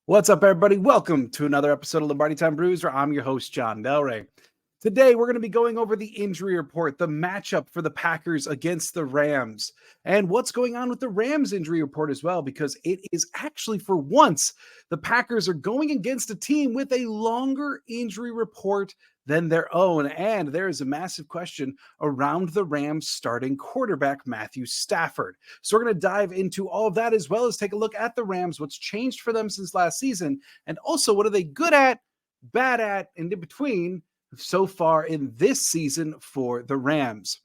What's up, everybody? Welcome to another episode of Lombardi Time Brews, where I'm your host, John Delray. Today, we're going to be going over the injury report, the matchup for the Packers against the Rams, and what's going on with the Rams injury report as well, because it is actually, for once, the Packers are going against a team with a longer injury report than their own, and there is a massive question around the Rams starting quarterback, Matthew Stafford. So we're going to dive into all of that, as well as take a look at the Rams, what's changed for them since last season, and also what are they good at, bad at, and in between so far in this season for the Rams.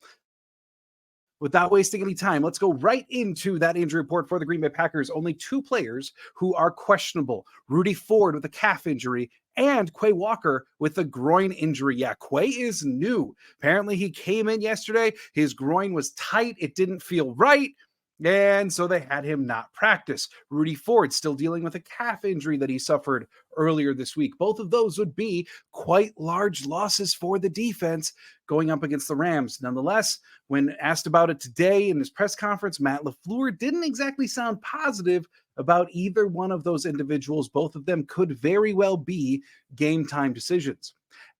Without wasting any time, let's go right into that injury report for the Green Bay Packers. Only two players who are questionable: Rudy Ford with a calf injury and Quay Walker with a groin injury. Yeah, Quay is new. Apparently, he came in yesterday. His groin was tight. It didn't feel right. And so they had him not practice. Rudy Ford still dealing with a calf injury that he suffered earlier this week. Both of those would be quite large losses for the defense going up against the Rams. Nonetheless, when asked about it today in his press conference, Matt LaFleur didn't exactly sound positive about either one of those individuals. Both of them could very well be game time decisions.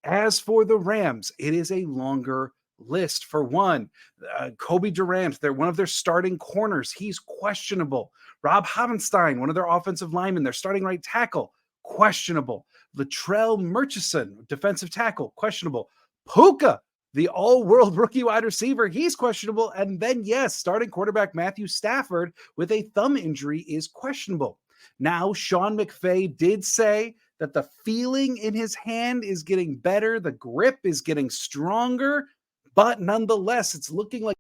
As for the Rams, it is a longer list. For one, Kobe Durant, they're one of their starting corners. He's questionable. Rob Havenstein, one of their offensive linemen, their starting right tackle, questionable. Latrell Murchison, defensive tackle, questionable. Puka, the all-world rookie wide receiver, he's questionable. And then, yes, starting quarterback Matthew Stafford with a thumb injury is questionable. Now, Sean McVay did say that the feeling in his hand is getting better. The grip is getting stronger. But nonetheless, it's looking like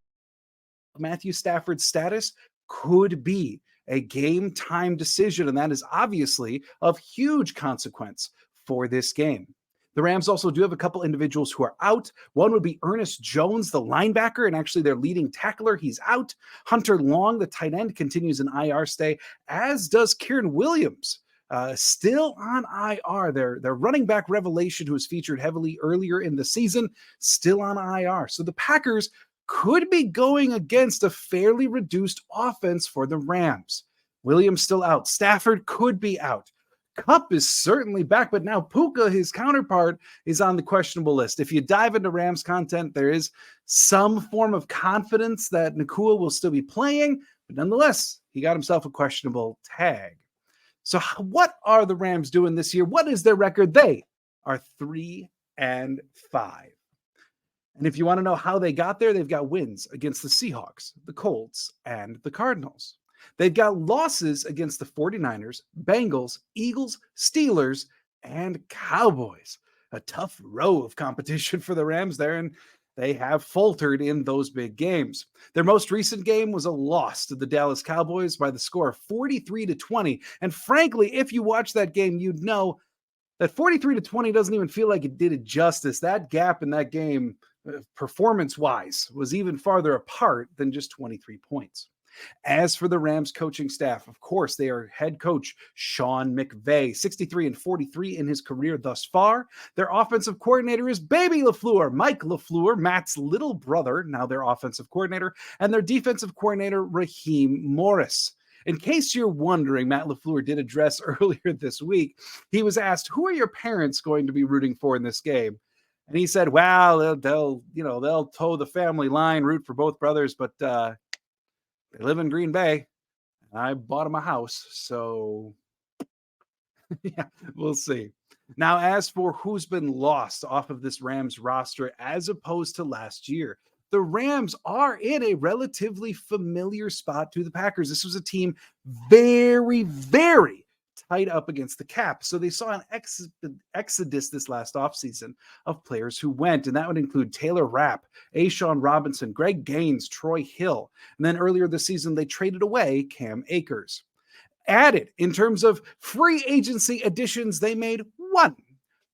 Matthew Stafford's status could be a game time decision. And that is obviously of huge consequence for this game. The Rams also do have a couple individuals who are out. One would be Ernest Jones, the linebacker, and actually their leading tackler. He's out. Hunter Long, the tight end, continues an IR stay, as does Kieran Williams. Still on IR. Their running back revelation, who was featured heavily earlier in the season, still on IR. So the Packers could be going against a fairly reduced offense for the Rams. Williams still out. Stafford could be out. Kupp is certainly back, but now Puka, his counterpart, is on the questionable list. If you dive into Rams content, there is some form of confidence that Nakua will still be playing, but nonetheless, he got himself a questionable tag. So what are the Rams doing this year? What is their record? They are 3-5. And if you want to know how they got there, they've got wins against the Seahawks, the Colts, and the Cardinals. They've got losses against the 49ers, Bengals, Eagles, Steelers, and Cowboys. A tough row of competition for the Rams there, and they have faltered in those big games. Their most recent game was a loss to the Dallas Cowboys by the score of 43-20. And frankly, if you watch that game, you'd know that 43-20 doesn't even feel like it did it justice. That gap in that game, performance-wise, was even farther apart than just 23 points. As for the Rams coaching staff, of course, they are head coach Sean McVay, 63-43 in his career thus far. Their offensive coordinator is Baby LaFleur, Mike LaFleur, Matt's little brother, now their offensive coordinator, and their defensive coordinator, Raheem Morris. In case you're wondering, Matt LaFleur did address earlier this week. He was asked, who are your parents going to be rooting for in this game? And he said, well, they'll toe the family line, root for both brothers, but they live in Green Bay, and I bought them a house, so yeah, we'll see. Now, as for who's been lost off of this Rams roster as opposed to last year, the Rams are in a relatively familiar spot to the Packers. This was a team very, very tight up against the cap. So they saw an exodus this last offseason of players who went, and that would include Taylor Rapp, A'Shawn Robinson, Greg Gaines, Troy Hill. And then earlier this season, they traded away Cam Akers. Added in terms of free agency additions, they made one.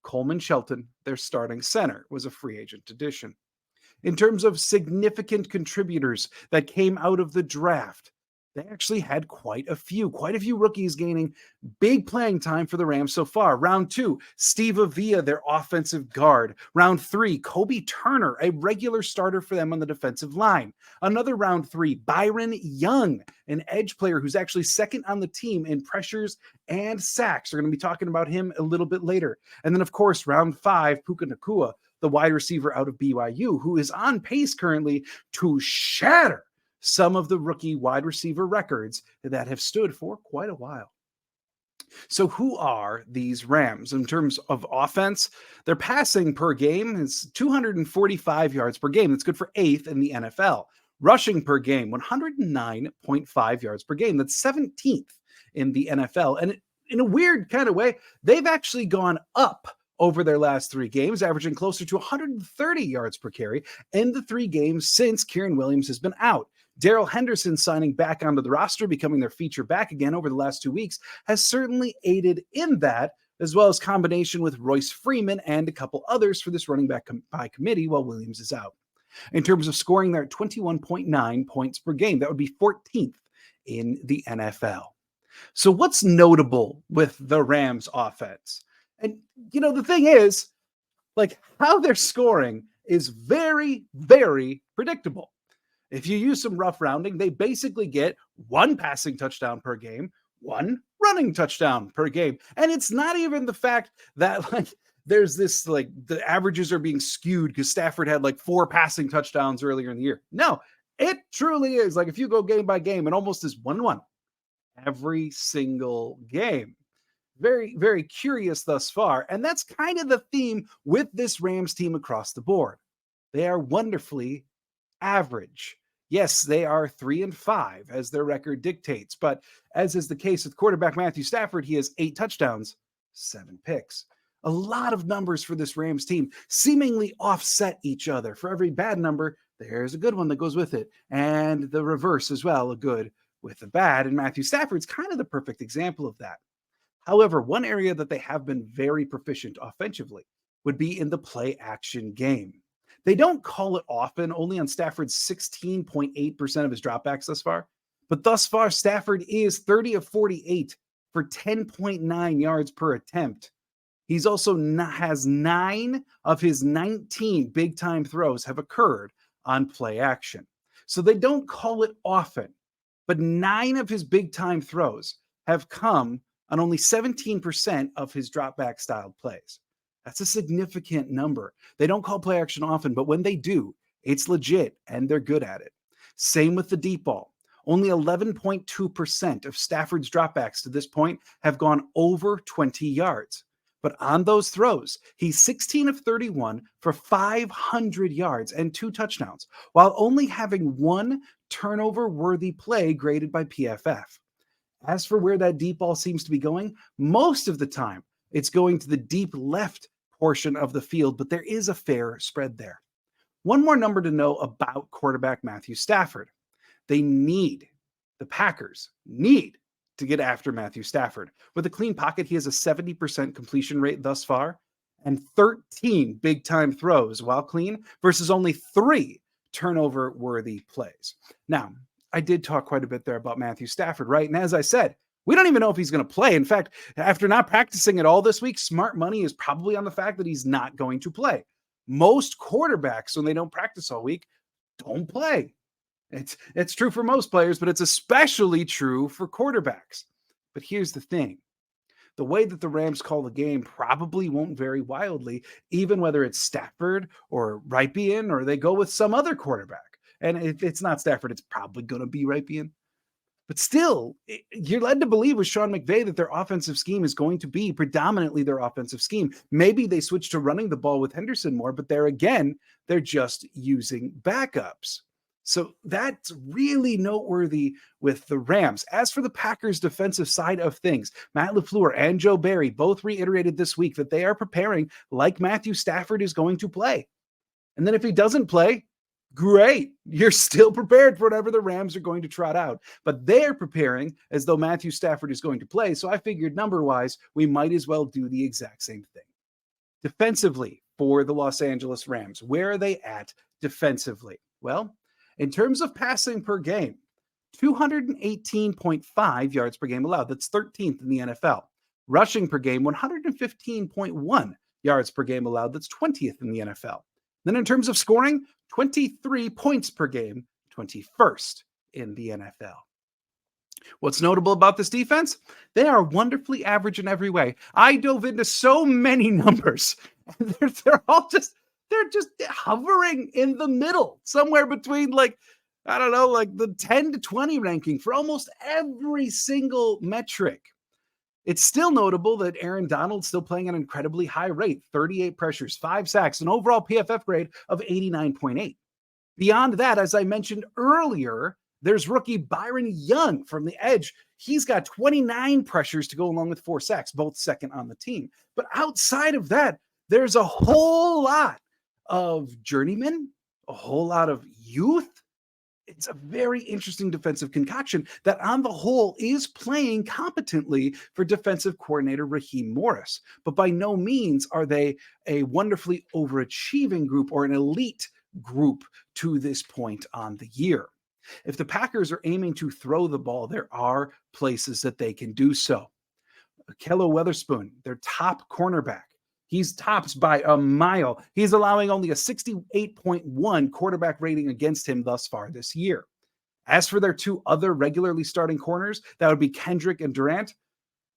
Coleman Shelton, their starting center, was a free agent addition. In terms of significant contributors that came out of the draft, They actually had quite a few rookies gaining big playing time for the Rams so far. Round 2, Steve Avila, their offensive guard. Round 3, Kobe Turner, a regular starter for them on the defensive line. Another round 3, Byron Young, an edge player who's actually second on the team in pressures and sacks. We're going to be talking about him a little bit later. And then, of course, round 5, Puka Nacua, the wide receiver out of BYU, who is on pace currently to shatter some of the rookie wide receiver records that have stood for quite a while. So who are these Rams in terms of offense? Their passing per game is 245 yards per game. That's good for 8th in the NFL. Rushing per game, 109.5 yards per game. That's 17th in the NFL. And in a weird kind of way, they've actually gone up over their last 3 games, averaging closer to 130 yards per carry in the 3 games since Kieran Williams has been out. Darrell Henderson signing back onto the roster, becoming their feature back again over the last 2 weeks, has certainly aided in that, as well as combination with Royce Freeman and a couple others for this running back by committee while Williams is out. In terms of scoring, they're at 21.9 points per game. That would be 14th in the NFL. So what's notable with the Rams offense? And, the thing is, how they're scoring is very, very predictable. If you use some rough rounding, they basically get 1 passing touchdown per game, 1 running touchdown per game. And it's not even the fact that there's this the averages are being skewed because Stafford had 4 passing touchdowns earlier in the year. No, it truly is if you go game by game, it almost is 1-1 every single game. Very, very curious thus far. And that's kind of the theme with this Rams team across the board. They are wonderfully average. Yes, they are 3-5 as their record dictates, but as is the case with quarterback Matthew Stafford, he has 8 touchdowns, 7 picks. A lot of numbers for this Rams team seemingly offset each other. For every bad number, there's a good one that goes with it, and the reverse as well, a good with a bad, and Matthew Stafford's kind of the perfect example of that. However, one area that they have been very proficient offensively would be in the play action game. They don't call it often, only on Stafford's 16.8% of his dropbacks thus far. But thus far, Stafford is 30 of 48 for 10.9 yards per attempt. He's also has 9 of his 19 big-time throws have occurred on play action. So they don't call it often, but 9 of his big-time throws have come on only 17% of his dropback styled plays. That's a significant number. They don't call play action often, but when they do, it's legit and they're good at it. Same with the deep ball. Only 11.2% of Stafford's dropbacks to this point have gone over 20 yards. But on those throws, he's 16 of 31 for 500 yards and 2 touchdowns, while only having 1 turnover-worthy play graded by PFF. As for where that deep ball seems to be going, most of the time, it's going to the deep left portion of the field, but there is a fair spread there. One more number to know about quarterback Matthew Stafford. The Packers need to get after Matthew Stafford. With a clean pocket, he has a 70% completion rate thus far and 13 big-time throws while clean versus only 3 turnover-worthy plays. Now, I did talk quite a bit there about Matthew Stafford, right? And as I said, we don't even know if he's going to play. In fact, after not practicing at all this week, smart money is probably on the fact that he's not going to play. Most quarterbacks, when they don't practice all week, don't play. It's true for most players, but it's especially true for quarterbacks. But here's the thing. The way that the Rams call the game probably won't vary wildly, even whether it's Stafford or Rypien or they go with some other quarterback. And if it's not Stafford, it's probably going to be Rypien. But still, you're led to believe with Sean McVay that their offensive scheme is going to be predominantly their offensive scheme. Maybe they switch to running the ball with Henderson more, but there again, they're just using backups. So that's really noteworthy with the Rams. As for the Packers' defensive side of things, Matt LaFleur and Joe Barry both reiterated this week that they are preparing like Matthew Stafford is going to play. And then if he doesn't play, great. You're still prepared for whatever the Rams are going to trot out. But they're preparing as though Matthew Stafford is going to play. So I figured number-wise, we might as well do the exact same thing. Defensively for the Los Angeles Rams, where are they at defensively? Well, in terms of passing per game, 218.5 yards per game allowed. That's 13th in the NFL. Rushing per game, 115.1 yards per game allowed. That's 20th in the NFL. Then in terms of scoring, 23 points per game, 21st in the NFL. What's notable about this defense? They are wonderfully average in every way. I dove into so many numbers, and they're just hovering in the middle, somewhere between like the 10 to 20 ranking for almost every single metric. It's still notable that Aaron Donald's still playing at an incredibly high rate, 38 pressures, 5 sacks, an overall PFF grade of 89.8. Beyond that, as I mentioned earlier, there's rookie Byron Young from the edge. He's got 29 pressures to go along with 4 sacks, both second on the team. But outside of that, there's a whole lot of journeymen, a whole lot of youth. It's a very interesting defensive concoction that on the whole is playing competently for defensive coordinator Raheem Morris. But by no means are they a wonderfully overachieving group or an elite group to this point on the year. If the Packers are aiming to throw the ball, there are places that they can do so. Kello Witherspoon, their top cornerback, he's tops by a mile. He's allowing only a 68.1 quarterback rating against him thus far this year. As for their 2 other regularly starting corners, that would be Kendrick and Durant.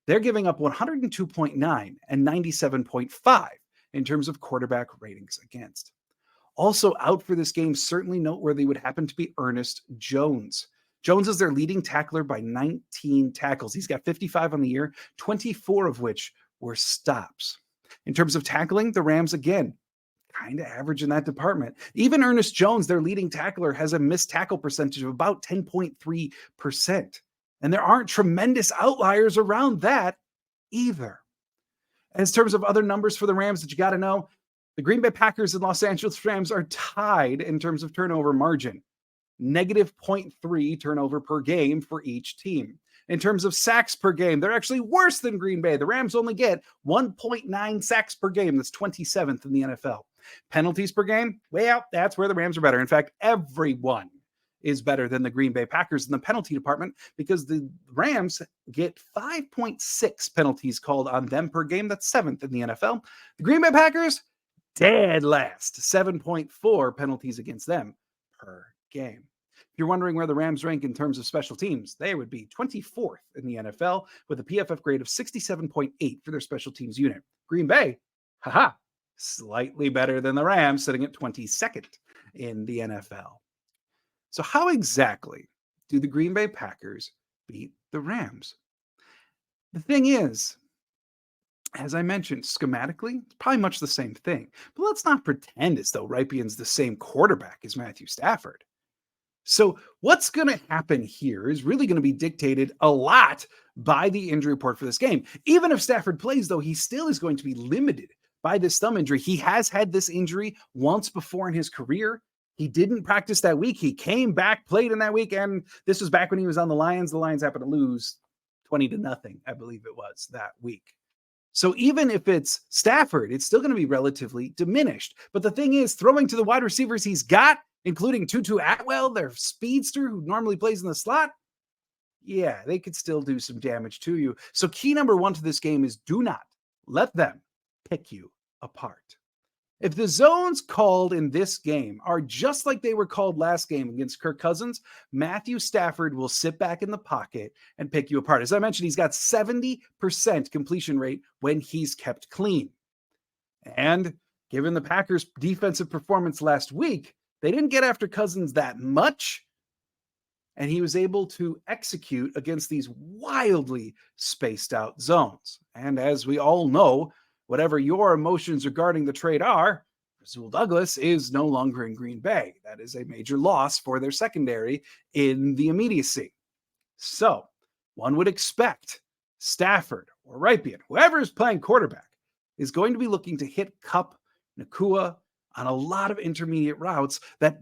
They're giving up 102.9 and 97.5 in terms of quarterback ratings against. Also out for this game, certainly noteworthy, would happen to be Ernest Jones. Jones is their leading tackler by 19 tackles. He's got 55 on the year, 24 of which were stops. In terms of tackling, the Rams, again, kind of average in that department. Even Ernest Jones, their leading tackler, has a missed tackle percentage of about 10.3%. And there aren't tremendous outliers around that either. And in terms of other numbers for the Rams that you got to know, the Green Bay Packers and Los Angeles Rams are tied in terms of turnover margin. Negative 0.3 turnover per game for each team. In terms of sacks per game, they're actually worse than Green Bay. The Rams only get 1.9 sacks per game. That's 27th in the NFL. Penalties per game, well, that's where the Rams are better. In fact, everyone is better than the Green Bay Packers in the penalty department because the Rams get 5.6 penalties called on them per game. That's 7th in the NFL. The Green Bay Packers, dead last, 7.4 penalties against them per game. If you're wondering where the Rams rank in terms of special teams, they would be 24th in the NFL with a PFF grade of 67.8 for their special teams unit. Green Bay, slightly better than the Rams, sitting at 22nd in the NFL. So how exactly do the Green Bay Packers beat the Rams? The thing is, as I mentioned, schematically, it's probably much the same thing. But let's not pretend as though Rypien's the same quarterback as Matthew Stafford. So what's going to happen here is really going to be dictated a lot by the injury report for this game. Even if Stafford plays, though, he still is going to be limited by this thumb injury. He has had this injury once before in his career. He didn't practice that week. He came back, played in that week, and this was back when he was on the Lions. The Lions happened to lose 20-0, I believe it was, that week. So even if it's Stafford, it's still going to be relatively diminished. But the thing is, throwing to the wide receivers he's got, including Tutu Atwell, their speedster who normally plays in the slot, yeah, they could still do some damage to you. So key number 1 to this game is do not let them pick you apart. If the zones called in this game are just like they were called last game against Kirk Cousins, Matthew Stafford will sit back in the pocket and pick you apart. As I mentioned, he's got 70% completion rate when he's kept clean. And given the Packers' defensive performance last week, they didn't get after Cousins that much, and he was able to execute against these wildly spaced out zones. And as we all know, whatever your emotions regarding the trade are, Rasul Douglas is no longer in Green Bay. That is a major loss for their secondary in the immediacy. So one would expect Stafford or Rypien, whoever is playing quarterback, is going to be looking to hit Kupp, Nakua on a lot of intermediate routes that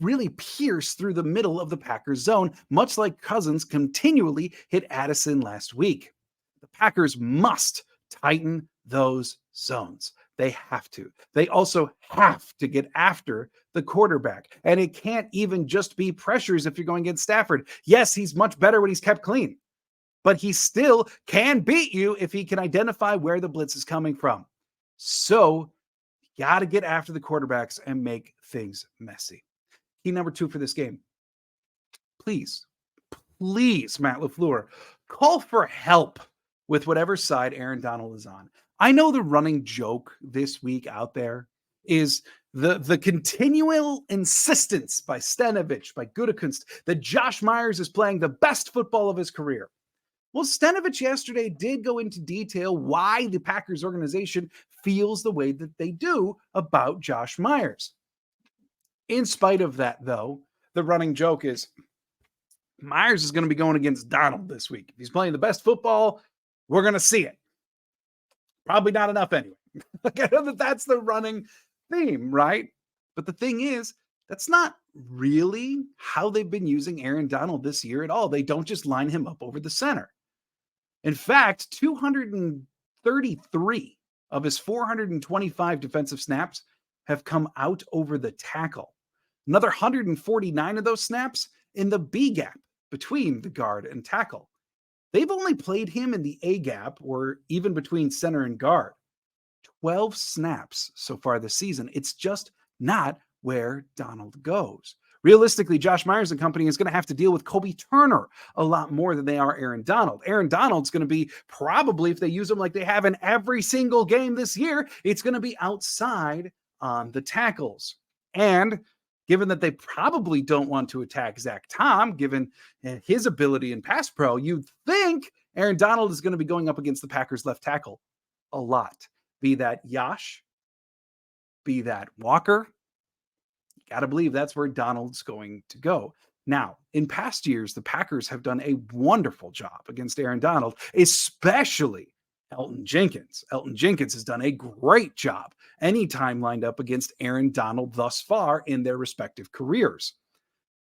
really pierce through the middle of the Packers zone, much like Cousins continually hit Addison last week. The Packers must tighten those zones. They have to. They also have to get after the quarterback. And it can't even just be pressures if you're going against Stafford. Yes, he's much better when he's kept clean, but he still can beat you if he can identify where the blitz is coming from. So you got to get after the quarterbacks and make things messy. Key number 2 for this game. Please, Matt LaFleur, call for help with whatever side Aaron Donald is on. I know the running joke this week out there is the continual insistence by Stenavich, by Gutekunst, that Josh Myers is playing the best football of his career. Well, Stenavich yesterday did go into detail why the Packers organization feels the way that they do about Josh Myers. In spite of that, though, the running joke is Myers is going to be going against Donald this week. If he's playing the best football, we're going to see it. Probably not enough anyway. I know that that's the running theme, right? But the thing is, that's not really how they've been using Aaron Donald this year at all. They don't just line him up over the center. In fact, 233 of his 425 defensive snaps have come out over the tackle. Another 149 of those snaps in the B gap between the guard and tackle. They've only played him in the A gap or even between center and guard. 12 snaps so far this season. It's just not where Donald goes. Realistically, Josh Myers and company is going to have to deal with Kobe Turner a lot more than they are Aaron Donald. Aaron Donald's going to be probably, if they use him like they have in every single game this year, it's going to be outside on the tackles. And given that they probably don't want to attack Zach Tom, given his ability in pass pro, you'd think Aaron Donald is going to be going up against the Packers left tackle a lot. Be that Yash, be that Walker. You got to believe that's where Donald's going to go. Now, in past years, the Packers have done a wonderful job against Aaron Donald, especially Elton Jenkins. Elton Jenkins has done a great job anytime lined up against Aaron Donald thus far in their respective careers.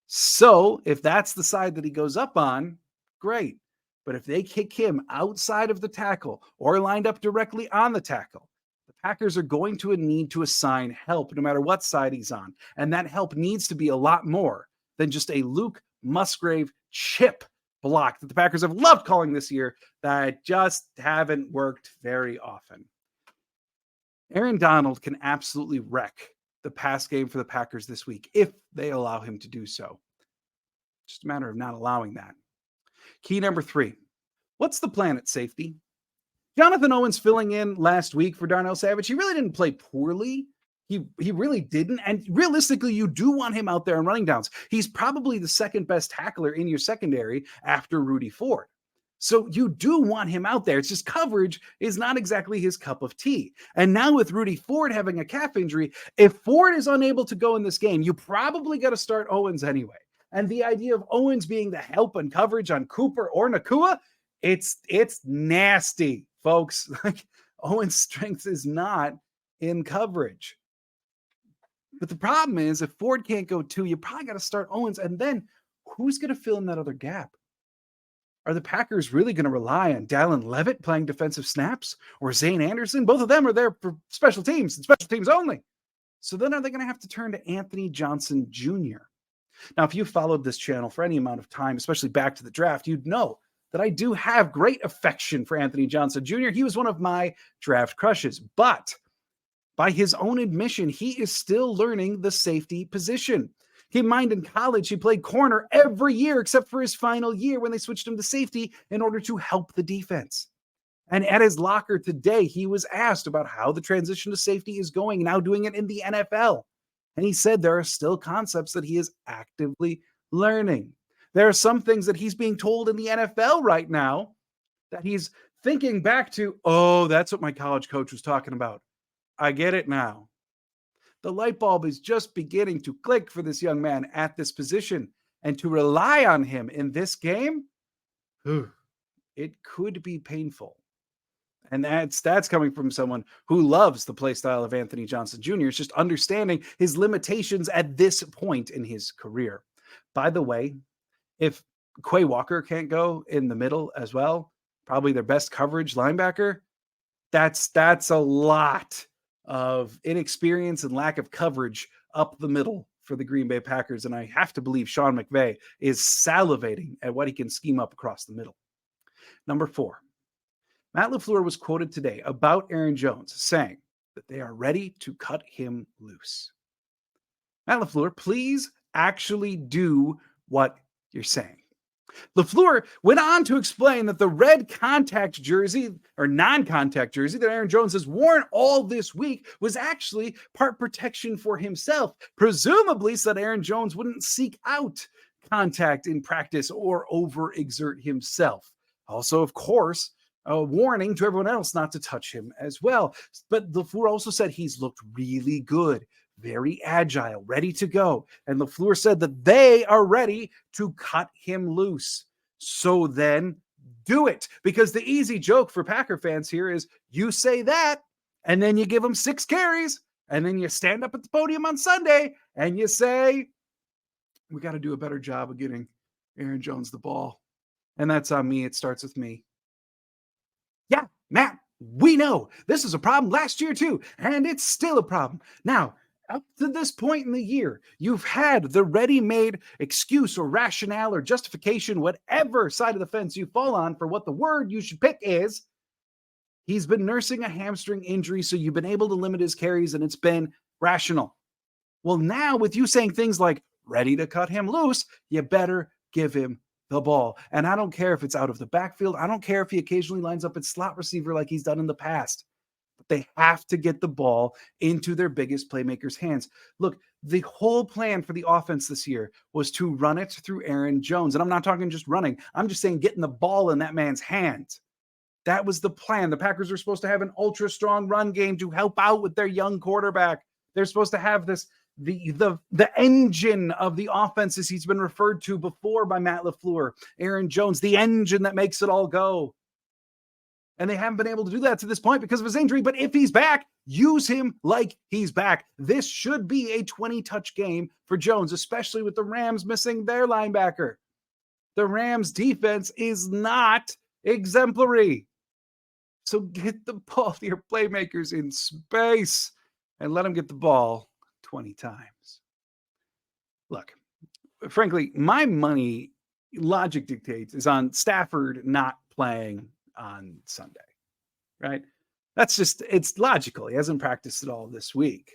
So if that's the side that he goes up on, great. But if they kick him outside of the tackle or lined up directly on the tackle, the Packers are going to need to assign help no matter what side he's on. And that help needs to be a lot more than just a Luke Musgrave chip block that the Packers have loved calling this year that just haven't worked very often. Aaron Donald can absolutely wreck the pass game for the Packers this week if they allow him to do so. Just a matter of not allowing that. Key number 3. What's the plan at safety? Jonathan Owens filling in last week for Darnell Savage. He really didn't play poorly. He really didn't. And realistically, you do want him out there on running downs. He's probably the second best tackler in your secondary after Rudy Ford. So you do want him out there. It's just coverage is not exactly his cup of tea. And now with Rudy Ford having a calf injury, if Ford is unable to go in this game, you probably got to start Owens anyway. And the idea of Owens being the help and coverage on Cooper or Nakua, it's nasty, folks. Like Owens' strength is not in coverage. But the problem is if Ford can't go too, you probably got to start Owens. And then who's going to fill in that other gap? Are the Packers really going to rely on Dallin Levitt playing defensive snaps or Zane Anderson? Both of them are there for special teams and special teams only. So then are they going to have to turn to Anthony Johnson Jr.? Now, if you followed this channel for any amount of time, especially back to the draft, you'd know that I do have great affection for Anthony Johnson Jr. He was one of my draft crushes, but by his own admission, he is still learning the safety position. Keep in mind, in college, he played corner every year except for his final year when they switched him to safety in order to help the defense. And at his locker today, he was asked about how the transition to safety is going, now doing it in the NFL. And he said there are still concepts that he is actively learning. There are some things that he's being told in the NFL right now that he's thinking back to, oh, that's what my college coach was talking about. I get it now. The light bulb is just beginning to click for this young man at this position. And to rely on him in this game, it could be painful. And that's coming from someone who loves the play style of Anthony Johnson Jr. It's just understanding his limitations at this point in his career. By the way, if Quay Walker can't go in the middle as well, probably their best coverage linebacker, that's a lot of inexperience and lack of coverage up the middle for the Green Bay Packers. And I have to believe Sean McVay is salivating at what he can scheme up across the middle. Number 4, Matt LaFleur was quoted today about Aaron Jones saying that they are ready to cut him loose. Matt LaFleur, please actually do what you're saying. LaFleur went on to explain that the red contact jersey or non-contact jersey that Aaron Jones has worn all this week was actually part protection for himself, presumably so that Aaron Jones wouldn't seek out contact in practice or overexert himself. Also, of course, a warning to everyone else not to touch him as well. But LaFleur also said he's looked really good, very agile, ready to go. And LaFleur said that they are ready to cut him loose. So then do it. Because the easy joke for Packer fans here is you say that, and then you give him 6 carries, and then you stand up at the podium on Sunday, and you say, we got to do a better job of getting Aaron Jones the ball. And that's on me. It starts with me. Yeah, Matt, we know this is a problem last year too, and it's still a problem. Now, up to this point in the year, you've had the ready-made excuse or rationale or justification, whatever side of the fence you fall on for what the word you should pick is. He's been nursing a hamstring injury, so you've been able to limit his carries, and it's been rational. Well, now with you saying things like ready to cut him loose, you better give him the ball. And I don't care if it's out of the backfield. I don't care if he occasionally lines up at slot receiver like he's done in the past. But they have to get the ball into their biggest playmakers' hands. Look, the whole plan for the offense this year was to run it through Aaron Jones. And I'm not talking just running. I'm just saying getting the ball in that man's hands. That was the plan. The Packers were supposed to have an ultra strong run game to help out with their young quarterback. They're supposed to have this the engine of the offense, as he's been referred to before by Matt LaFleur, Aaron Jones, the engine that makes it all go. And they haven't been able to do that to this point because of his injury. But if he's back, use him like he's back. This should be a 20-touch game for Jones, especially with the Rams missing their linebacker. The Rams defense is not exemplary. So get the ball to your playmakers in space and let them get the ball 20 times. Look, frankly, my money, logic dictates, is on Stafford not playing on Sunday, right? That's just, it's logical. He hasn't practiced at all this week.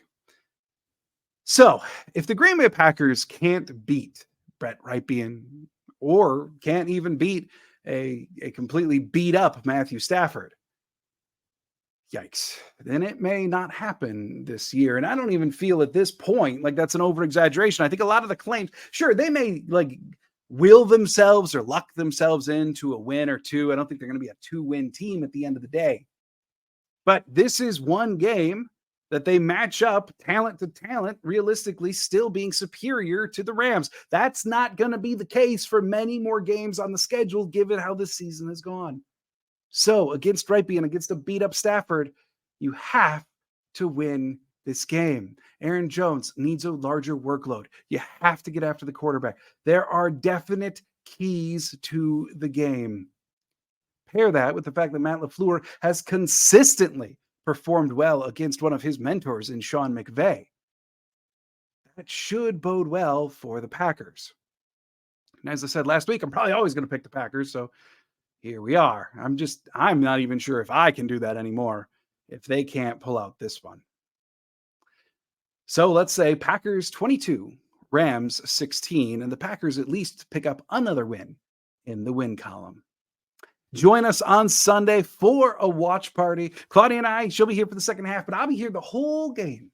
So if the Green Bay Packers can't beat Brett Rypien or can't even beat a completely beat up Matthew Stafford, yikes, then it may not happen this year. And I don't even feel at this point like that's an over exaggeration. I think a lot of the claims, sure, they may like will themselves or luck themselves into a win or two. I don't think they're going to be a 2-win team at the end of the day. But this is one game that they match up talent to talent, realistically still being superior to the Rams. That's not going to be the case for many more games on the schedule, given how this season has gone. So against Rypien, against a beat up Stafford, you have to win this game. Aaron Jones needs a larger workload. You have to get after the quarterback. There are definite keys to the game. Pair that with the fact that Matt LaFleur has consistently performed well against one of his mentors in Sean McVay. That should bode well for the Packers. And as I said last week, I'm probably always going to pick the Packers, so here we are. I'm not even sure if I can do that anymore if they can't pull out this one. So let's say Packers 22, Rams 16, and the Packers at least pick up another win in the win column. Join us on Sunday for a watch party. Claudia and I, she'll be here for the second half, but I'll be here the whole game,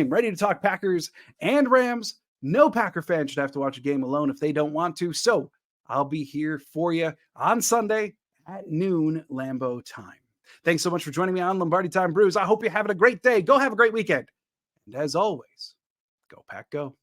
ready to talk Packers and Rams. No Packer fan should have to watch a game alone if they don't want to. So I'll be here for you on Sunday at noon Lambeau time. Thanks so much for joining me on Lombardi Time Brews. I hope you're having a great day. Go have a great weekend. And as always, go Pack Go.